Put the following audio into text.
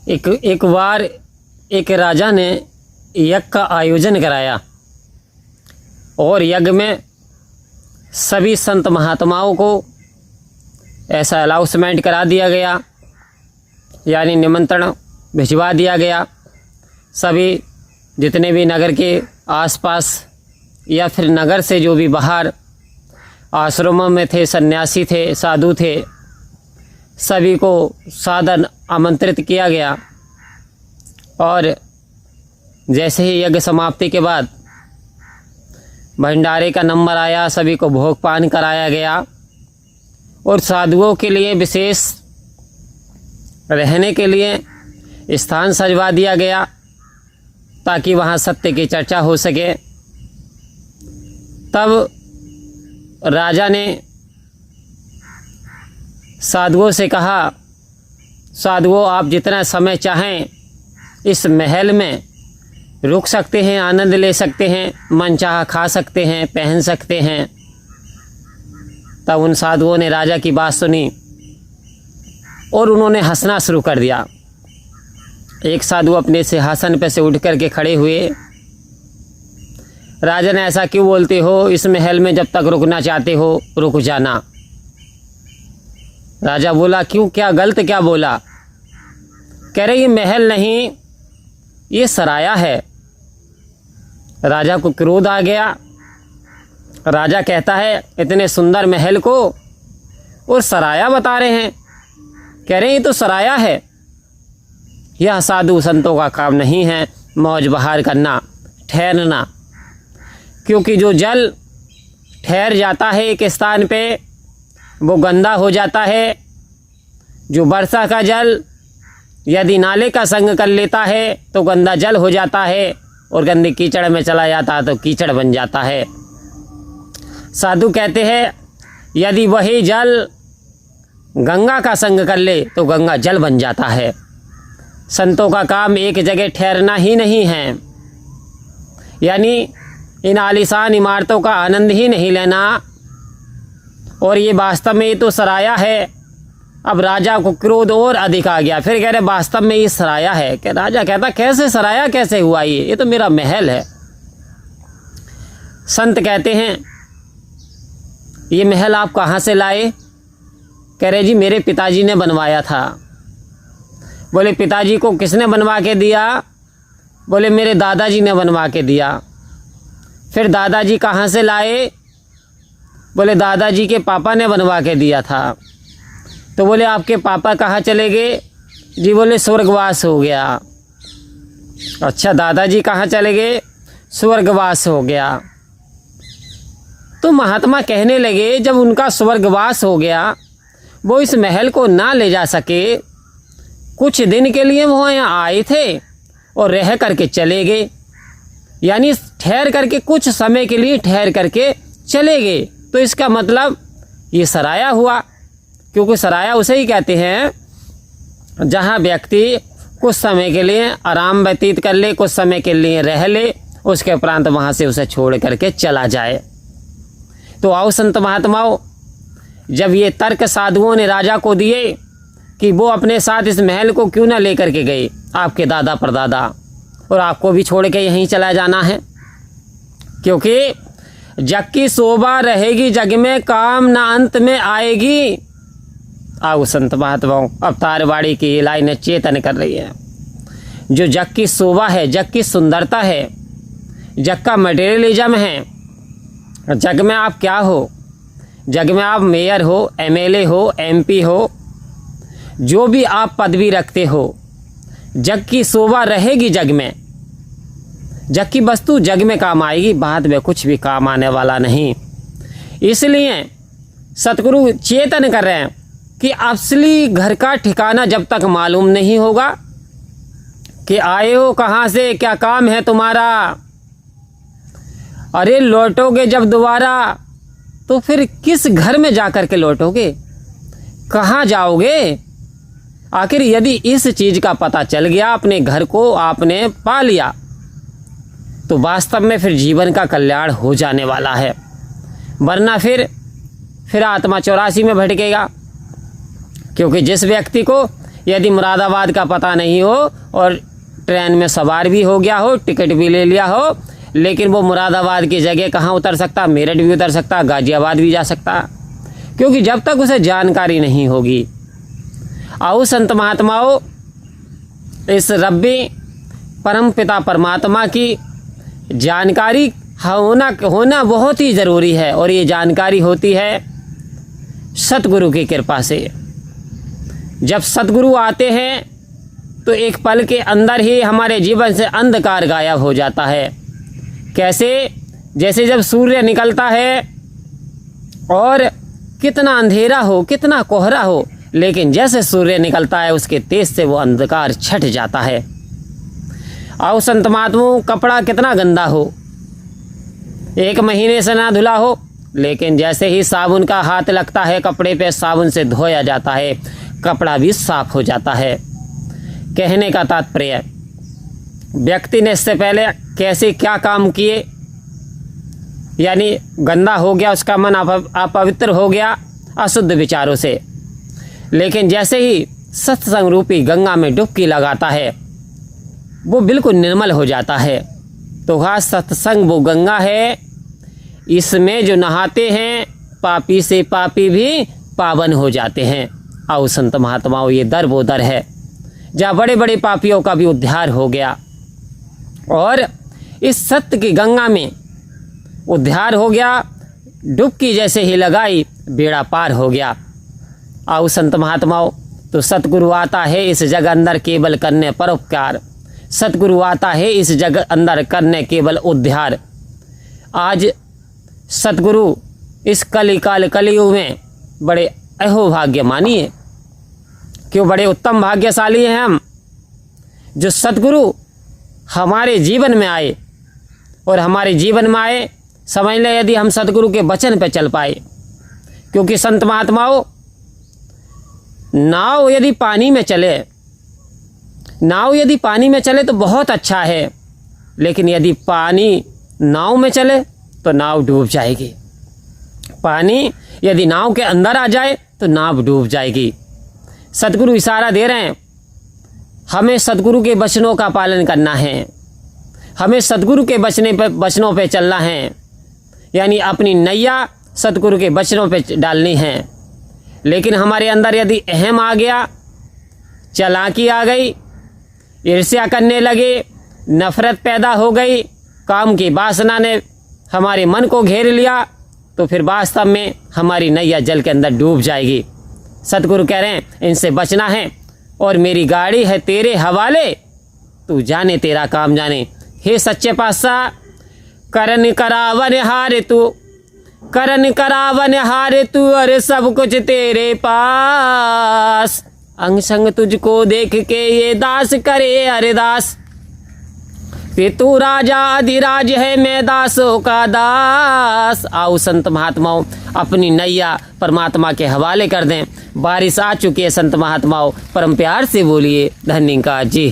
एक बार एक राजा ने यज्ञ का आयोजन कराया और यज्ञ में सभी संत महात्माओं को ऐसा अनाउंसमेंट करा दिया गया, यानी निमंत्रण भिजवा दिया गया। सभी जितने भी नगर के आसपास या फिर नगर से जो भी बाहर आश्रमों में थे, सन्यासी थे, साधु थे, सभी को सादर आमंत्रित किया गया। और जैसे ही यज्ञ समाप्ति के बाद भंडारे का नंबर आया, सभी को भोग पान कराया गया और साधुओं के लिए विशेष रहने के लिए स्थान सजवा दिया गया ताकि वहाँ सत्य की चर्चा हो सके। तब राजा ने साधुओं से कहा, साधुओं आप जितना समय चाहें इस महल में रुक सकते हैं, आनंद ले सकते हैं, मनचाहा खा सकते हैं, पहन सकते हैं। तब उन साधुओं ने राजा की बात सुनी और उन्होंने हंसना शुरू कर दिया। एक साधु अपने सिंहासन पर से उठ कर के खड़े हुए। राजा ने ऐसा क्यों बोलते हो, इस महल में जब तक रुकना चाहते हो रुक जाना। राजा बोला क्यों, क्या गलत क्या बोला? कह रहे ये महल नहीं, ये सराया है। राजा को क्रोध आ गया। राजा कहता है इतने सुंदर महल को और सराया बता रहे हैं। कह रहे हैं ये तो सराया है। यह साधु संतों का काम नहीं है मौज बहार करना, ठहरना, क्योंकि जो जल ठहर जाता है एक स्थान पे वो गंदा हो जाता है। जो वर्षा का जल यदि नाले का संग कर लेता है तो गंदा जल हो जाता है और गंदे कीचड़ में चला जाता है तो कीचड़ बन जाता है। साधु कहते हैं यदि वही जल गंगा का संग कर ले तो गंगा जल बन जाता है। संतों का काम एक जगह ठहरना ही नहीं है, यानी इन आलीशान इमारतों का आनंद ही नहीं लेना। और ये वास्तव में ये तो सराया है। अब राजा को क्रोध और अधिक आ गया। फिर कह रहे वास्तव में ये सराया है। कि राजा कहता कैसे सराया कैसे हुआ, ये तो मेरा महल है। संत कहते हैं ये महल आप कहाँ से लाए? कह रहे जी मेरे पिताजी ने बनवाया था। बोले पिताजी को किसने बनवा के दिया? बोले मेरे दादाजी ने बनवा के दिया। फिर दादाजी कहाँ से लाए? बोले दादाजी के पापा ने बनवा के दिया था। तो बोले आपके पापा कहाँ चले गए? जी बोले स्वर्गवास हो गया। अच्छा दादाजी कहाँ चले गए? स्वर्गवास हो गया। तो महात्मा कहने लगे जब उनका स्वर्गवास हो गया, वो इस महल को ना ले जा सके, कुछ दिन के लिए वो यहाँ आए थे और रह करके चले गए, यानी ठहर करके कुछ समय के लिए ठहर करके चले गए। तो इसका मतलब ये सराया हुआ, क्योंकि सराया उसे ही कहते हैं जहाँ व्यक्ति कुछ समय के लिए आराम व्यतीत कर ले, कुछ समय के लिए रह ले, उसके उपरांत वहाँ से उसे छोड़ करके चला जाए। तो आओ संत महात्माओं, जब ये तर्क साधुओं ने राजा को दिए कि वो अपने साथ इस महल को क्यों ना लेकर के गए, आपके दादा परदादा, और आपको भी छोड़ के यहीं चला जाना है, क्योंकि जग की शोभा रहेगी जग में, काम ना अंत में आएगी। आओ संत महात्माओं, अवतारवाड़ी की लाइनें चेतन कर रही है। जो जग की शोभा है, जग की सुंदरता है, जग का मटेरियलिज्म है। जग में आप क्या हो? जग में आप मेयर हो, एमएलए हो, एमपी हो, जो भी आप पदवी रखते हो, जग की शोभा रहेगी जग में। जग की वस्तु जग में काम आएगी, बाद में कुछ भी काम आने वाला नहीं। इसलिए सतगुरु चेतन कर रहे हैं कि असली घर का ठिकाना जब तक मालूम नहीं होगा कि आए हो कहाँ से, क्या काम है तुम्हारा, अरे लौटोगे जब दोबारा तो फिर किस घर में जाकर के लौटोगे, कहाँ जाओगे? आखिर यदि इस चीज का पता चल गया, अपने घर को आपने पा लिया, तो वास्तव में फिर जीवन का कल्याण हो जाने वाला है। वरना फिर आत्मा 84 में भटकेगा। क्योंकि जिस व्यक्ति को यदि मुरादाबाद का पता नहीं हो और ट्रेन में सवार भी हो गया हो, टिकट भी ले लिया हो, लेकिन वो मुरादाबाद की जगह कहाँ उतर सकता? मेरठ भी उतर सकता, गाजियाबाद भी जा सकता, क्योंकि जब तक उसे जानकारी नहीं होगी। आओ संत महात्माओं, इस रब्बी परम पिता परमात्मा की जानकारी होना बहुत ही ज़रूरी है, और ये जानकारी होती है सतगुरु की कृपा से। जब सतगुरु आते हैं तो एक पल के अंदर ही हमारे जीवन से अंधकार गायब हो जाता है। कैसे? जैसे जब सूर्य निकलता है और कितना अंधेरा हो, कितना कोहरा हो, लेकिन जैसे सूर्य निकलता है उसके तेज से वो अंधकार छट जाता है। आओ संत महात्माओं, कपड़ा कितना गंदा हो, 1 महीने से ना धुला हो, लेकिन जैसे ही साबुन का हाथ लगता है कपड़े पे, साबुन से धोया जाता है, कपड़ा भी साफ हो जाता है। कहने का तात्पर्य, व्यक्ति ने इससे पहले कैसे क्या काम किए, यानी गंदा हो गया, उसका मन अपवित्र हो गया अशुद्ध विचारों से, लेकिन जैसे ही सत्संग रूपी गंगा में डुबकी लगाता है वो बिल्कुल निर्मल हो जाता है। तो वह सत्संग वो गंगा है, इसमें जो नहाते हैं पापी से पापी भी पावन हो जाते हैं। आओ संत महात्माओं, ये दर वो दर है जहाँ बड़े बड़े पापियों का भी उद्धार हो गया, और इस सत्य की गंगा में उद्धार हो गया। डुबकी जैसे ही लगाई बेड़ा पार हो गया। आओ संत महात्माओं, तो सतगुरु आता है इस जग अंदर केवल करने परोपकार, सतगुरु आता है इस जग अंदर करने केवल उद्धार। आज सतगुरु इस कलियुग में बड़े अहोभाग्य मानिए, क्यों बड़े उत्तम भाग्यशाली हैं हम, जो सतगुरु हमारे जीवन में आए, और हमारे जीवन में आए समझ लें यदि हम सतगुरु के वचन पे चल पाए। क्योंकि संत महात्माओं, नाव यदि पानी में चले तो बहुत अच्छा है, लेकिन यदि पानी नाव में चले तो नाव डूब जाएगी। पानी यदि नाव के अंदर आ जाए तो नाव डूब जाएगी। सतगुरु इशारा दे रहे हैं, हमें सतगुरु के वचनों का पालन करना है, हमें सतगुरु के वचनों पे चलना है, यानी अपनी नैया सतगुरु के वचनों पे डालनी है। लेकिन हमारे अंदर यदि अहम आ गया, चालाकी आ गई, ईर्ष्या करने लगे, नफरत पैदा हो गई, काम की वासना ने हमारे मन को घेर लिया, तो फिर वास्तव में हमारी नैया जल के अंदर डूब जाएगी। सतगुरु कह रहे हैं इनसे बचना है, और मेरी गाड़ी है तेरे हवाले, तू जाने तेरा काम जाने। हे सच्चे पातशाह, करन करावन हारे तू, करन करावन हारे तू, अरे सब कुछ तेरे पास, अंग संग तुझको देख के ये दास करे अरदास, कि तू राजा अधिराज है मैं दासों का दास। आओ संत महात्माओं, अपनी नैया परमात्मा के हवाले कर दें। बारिश आ चुकी है संत महात्माओं, परम प्यार से बोलिए धन्यवाद जी।